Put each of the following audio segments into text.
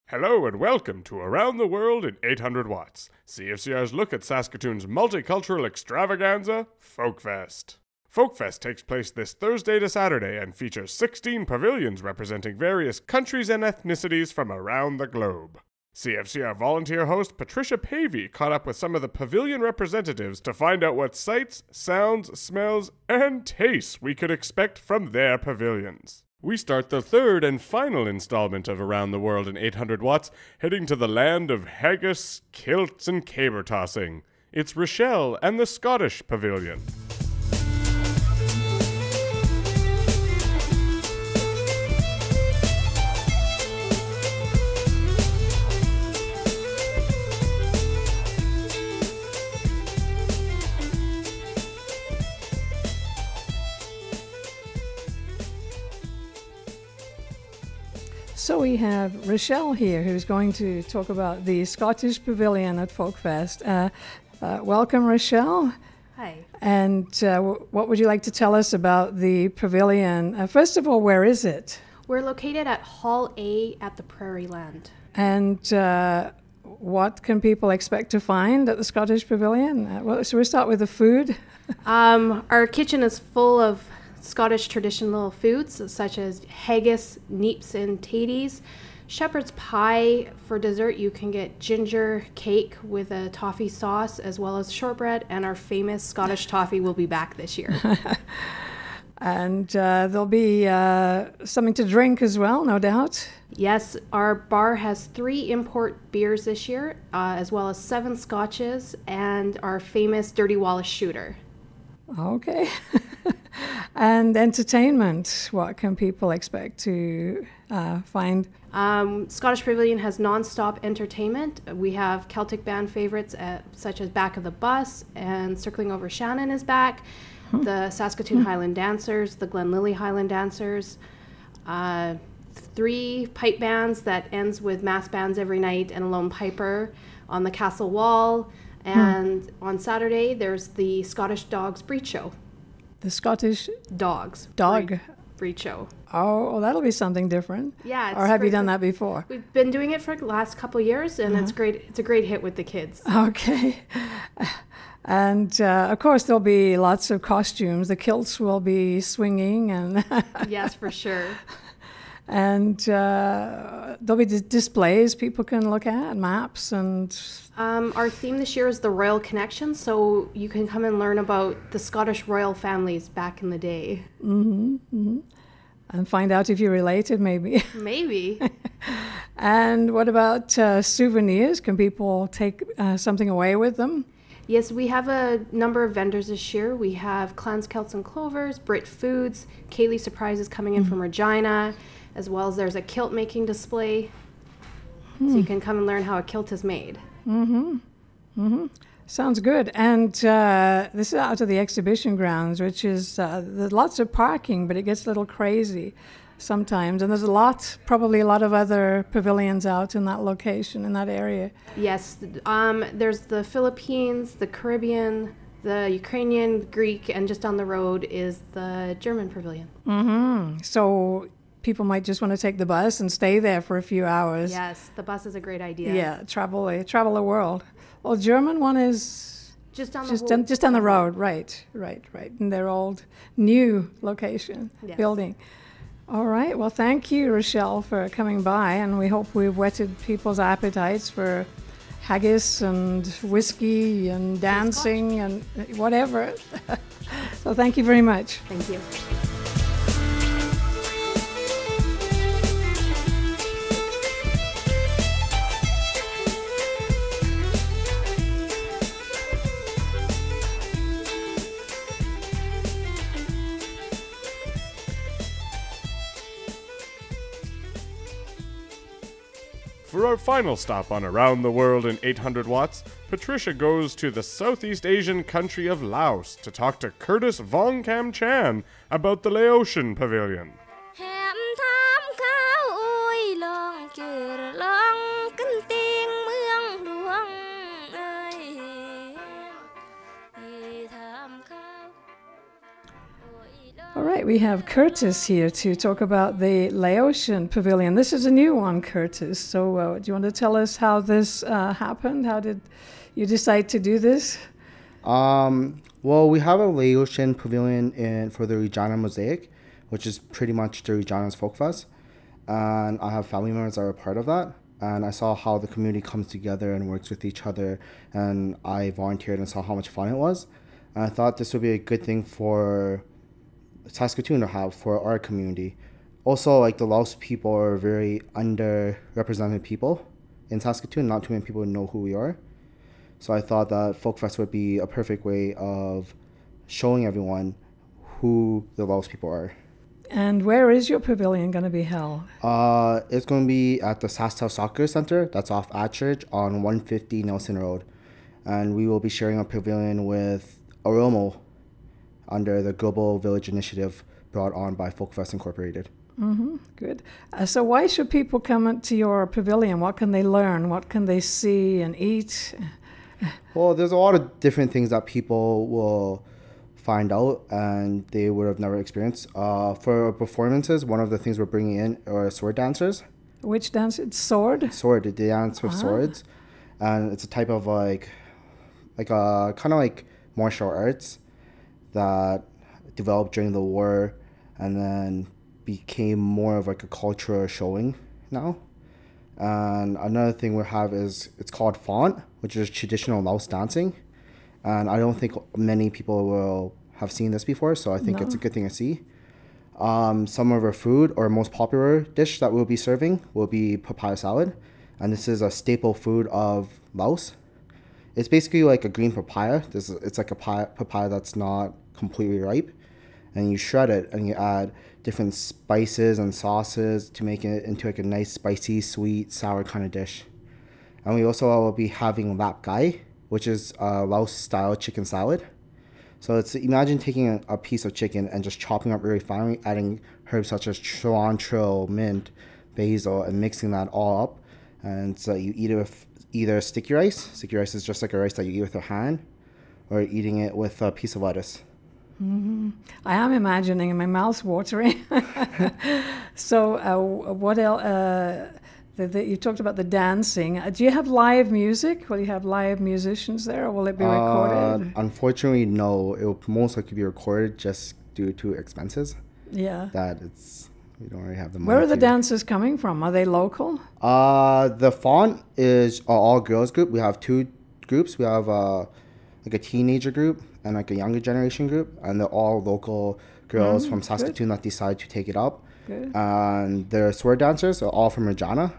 Hello and welcome to Around the World in 800 Watts, CFCR's look at Saskatoon's multicultural extravaganza, Folkfest. Folkfest takes place this Thursday to Saturday and features 16 pavilions representing various countries and ethnicities from around the globe. CFCR volunteer host Patricia Pavey caught up with some of the pavilion representatives to find out what sights, sounds, smells, and tastes we could expect from their pavilions. We start the third and final installment of Around the World in 800 Watts, heading to the land of haggis, kilts, and caber tossing. It's Rochelle and the Scottish Pavilion. So we have Rochelle here who's going to talk about the Scottish Pavilion at Folkfest. Welcome, Rochelle. Hi. And what would you like to tell us about the pavilion? First of all, where is it? We're located at Hall A at the Prairie Land. And what can people expect to find at the Scottish Pavilion? Well, so we'll start with the food. Our kitchen is full of Scottish traditional foods such as haggis, neeps, and taties. Shepherd's pie. For dessert, you can get ginger cake with a toffee sauce as well as shortbread, and our famous Scottish toffee will be back this year. And there'll be something to drink as well, no doubt. Yes, our bar has 3 import beers this year, as well as 7 scotches, and our famous Dirty Wallace shooter. Okay. And entertainment, what can people expect to find? Scottish Pavilion has non-stop entertainment. We have Celtic band favorites such as Back of the Bus and Circling Over Shannon is back. The Saskatoon Highland Dancers, the Glenlily Highland Dancers. 3 pipe bands that ends with mass bands every night and a lone piper on the castle wall. And on Saturday, there's the Scottish Dogs Breed Show. The Scottish Dogs Breed Show. Oh, that'll be something different. Yeah. Or have you done that before? We've been doing it for the last couple of years, and it's great. It's a great hit with the kids. Okay. And of course, there'll be lots of costumes. The kilts will be swinging, and yes, for sure. And there'll be displays people can look at, maps, and our theme this year is the Royal Connection, so you can come and learn about the Scottish royal families back in the day. And find out if you're related, maybe. Maybe. And what about souvenirs? Can people take something away with them? Yes, we have a number of vendors this year. We have Clans, Celts and Clovers, Brit Foods, Kaylee Surprises coming in from Regina, as well as there's a kilt making display. So you can come and learn how a kilt is made. Sounds good. And this is out of the exhibition grounds, which is, there's lots of parking, but it gets a little crazy sometimes. And there's probably a lot of other pavilions out in that location, in that area. Yes, there's the Philippines, the Caribbean, the Ukrainian, Greek, and just down the road is the German pavilion. So people might just want to take the bus and stay there for a few hours. Yes, the bus is a great idea. Yeah, travel the world. Well, German one is just down the road, right, in their old new location, building. All right, well, thank you, Rochelle, for coming by, and we hope we've whetted people's appetites for haggis and whiskey and dancing and whatever. So thank you very much. Thank you. For our final stop on Around the World in 800 Watts, Patricia goes to the Southeast Asian country of Laos to talk to Curtis Vongkam Chan about the Laotian Pavilion. All right, we have Curtis here to talk about the Laotian Pavilion. This is a new one, Curtis. So do you want to tell us how this happened? How did you decide to do this? Well, we have a Laotian Pavilion for the Regina Mosaic, which is pretty much the Regina's Folkfest. And I have family members that are a part of that. And I saw how the community comes together and works with each other. And I volunteered and saw how much fun it was. And I thought this would be a good thing for Saskatoon to have for our community. Also, like, the Laos people are very underrepresented people in Saskatoon. Not too many people know who we are. So I thought that Folkfest would be a perfect way of showing everyone who the Laos people are. And where is your pavilion going to be held? It's going to be at the Sastow Soccer Center. That's off Atchurch on 150 Nelson Road. And we will be sharing a pavilion with Oromo under the Global Village Initiative brought on by Folkfest Incorporated. Mm-hmm. Good. So why should people come to your pavilion? What can they learn? What can they see and eat? Well, there's a lot of different things that people will find out and they would have never experienced. For performances, one of the things we're bringing in are sword dancers. Which dance? It's sword? Sword. They dance with swords. And it's a type of like a kind of like martial arts that developed during the war and then became more of like a cultural showing now. And another thing we have is it's called font, which is traditional Laos dancing. And I don't think many people will have seen this before, so I think it's a good thing to see. Some of our food, or most popular dish that we'll be serving, will be papaya salad. And this is a staple food of Laos. It's basically like a green papaya. It's like a papaya that's not completely ripe. And you shred it and you add different spices and sauces to make it into like a nice spicy, sweet, sour kind of dish. And we also will be having lap gai, which is a Laos-style chicken salad. So it's, imagine taking a piece of chicken and just chopping up really finely, adding herbs such as cilantro, mint, basil, and mixing that all up. And so you eat it with either sticky rice. Sticky rice is just like a rice that you eat with your hand, or eating it with a piece of lettuce. Mm-hmm. I am imagining, and my mouth's watering. So what else? You talked about the dancing. Do you have live music? Will you have live musicians there, or will it be recorded? Unfortunately, no. It will most likely be recorded just due to expenses. Yeah. We don't really have the money. Where are the dancers coming from? Are they local? The font is an all-girls group. We have two groups. We have like a teenager group and like a younger generation group, and they're all local girls from Saskatoon that decide to take it up. Good. And they're sword dancers, are all from Regina,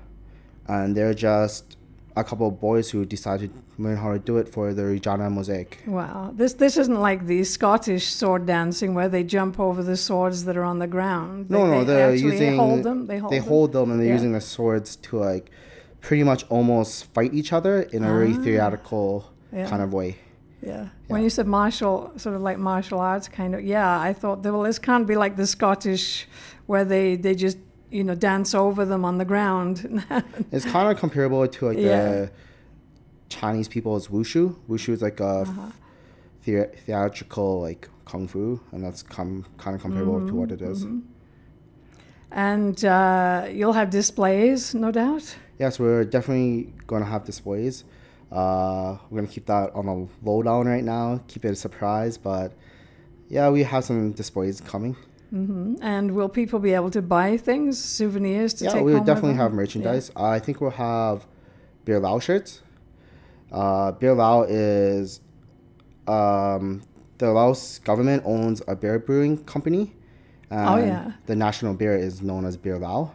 and they're just a couple of boys who decided to learn how to do it for the Regina Mosaic. Wow. This isn't like the Scottish sword dancing where they jump over the swords that are on the ground. They're using... hold them? They hold them and they're using the swords to like pretty much almost fight each other in a really theatrical kind of way. Yeah. When you said sort of like martial arts kind of, I thought, well, this can't be like the Scottish where they just, dance over them on the ground. It's kind of comparable to like the Chinese people's wushu. Wushu is like a theatrical like kung fu, and that's kind of comparable to what it is. Mm-hmm. And you'll have displays, no doubt? Yes, we're definitely going to have displays. We're going to keep that on a lowdown right now, keep it a surprise, but we have some displays coming. Mm-hmm. And will people be able to buy things, souvenirs to take home? Yeah, we'll definitely with them? have merchandise. Yeah. I think we'll have Beer Lao shirts. Beer Lao is the Laos government owns a beer brewing company. And the national beer is known as Beer Lao.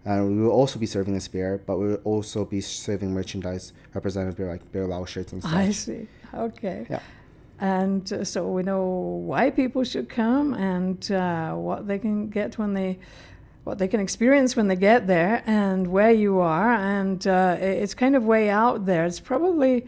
And we will also be serving this beer, but we will also be serving merchandise represented by like Beer Lao shirts and stuff. I see. Okay. Yeah. And so we know why people should come and what they can get what they can experience when they get there, and where you are. And it's kind of way out there. It's probably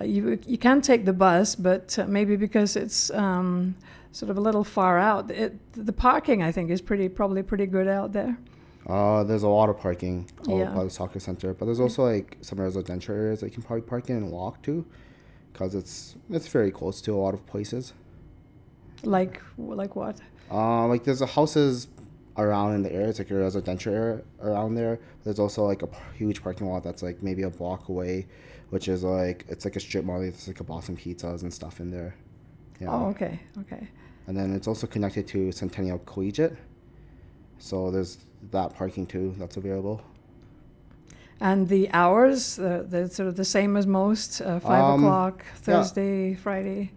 you can take the bus, but maybe because it's sort of a little far out, the parking I think is probably pretty good out there. There's a lot of parking by the soccer center, but there's also like some residential areas that you can probably park in and walk to, because it's very close to a lot of places. Like what? Like there's houses around in the area. It's like a residential area around there. There's also like a huge parking lot that's like maybe a block away, which is like, it's like a strip mall. It's like a Boston Pizzas and stuff in there. Yeah. Oh, okay. And then it's also connected to Centennial Collegiate. So there's that parking too that's available. And the hours, they're sort of the same as most, 5 o'clock, Thursday, Friday,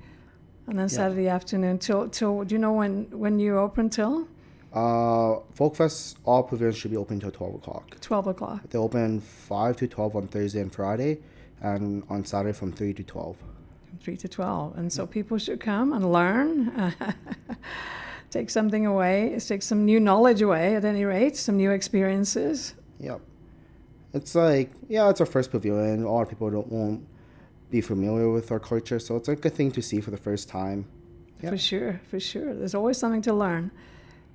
and then Saturday afternoon till, do you know when you open till? Folkfest, all pavilions should be open till 12 o'clock. 12 o'clock. They open 5 to 12 on Thursday and Friday, and on Saturday from 3 to 12. 3 to 12. And so people should come and learn, take something away, take some new knowledge away at any rate, some new experiences. Yep. It's like, it's our first pavilion. A lot of people won't be familiar with our culture, so it's a good thing to see for the first time. Yeah. For sure. There's always something to learn.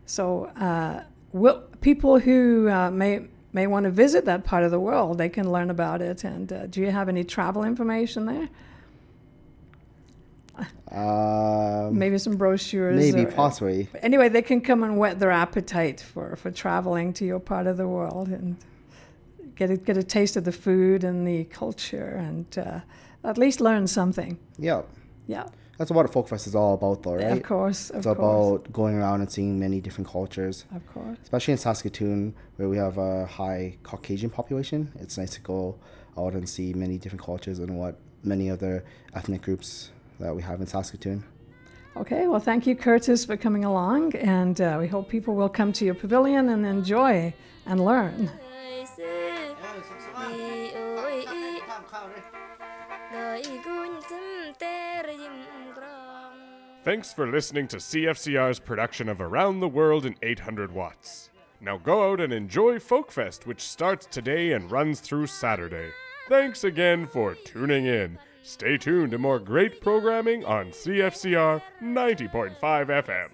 So people who may want to visit that part of the world, they can learn about it. And do you have any travel information there? Maybe some brochures. Maybe, possibly. Anyway, they can come and whet their appetite for traveling to your part of the world and get a taste of the food and the culture and at least learn something. Yeah. Yeah. That's what Folkfest is all about, though, right? Of course. It's about going around and seeing many different cultures. Of course. Especially in Saskatoon, where we have a high Caucasian population. It's nice to go out and see many different cultures and what many other ethnic groups that we have in Saskatoon. Okay, well, thank you, Curtis, for coming along, and we hope people will come to your pavilion and enjoy and learn. Thanks for listening to CFCR's production of Around the World in 800 Watts. Now go out and enjoy Folkfest, which starts today and runs through Saturday. Thanks again for tuning in. Stay tuned to more great programming on CFCR 90.5 FM.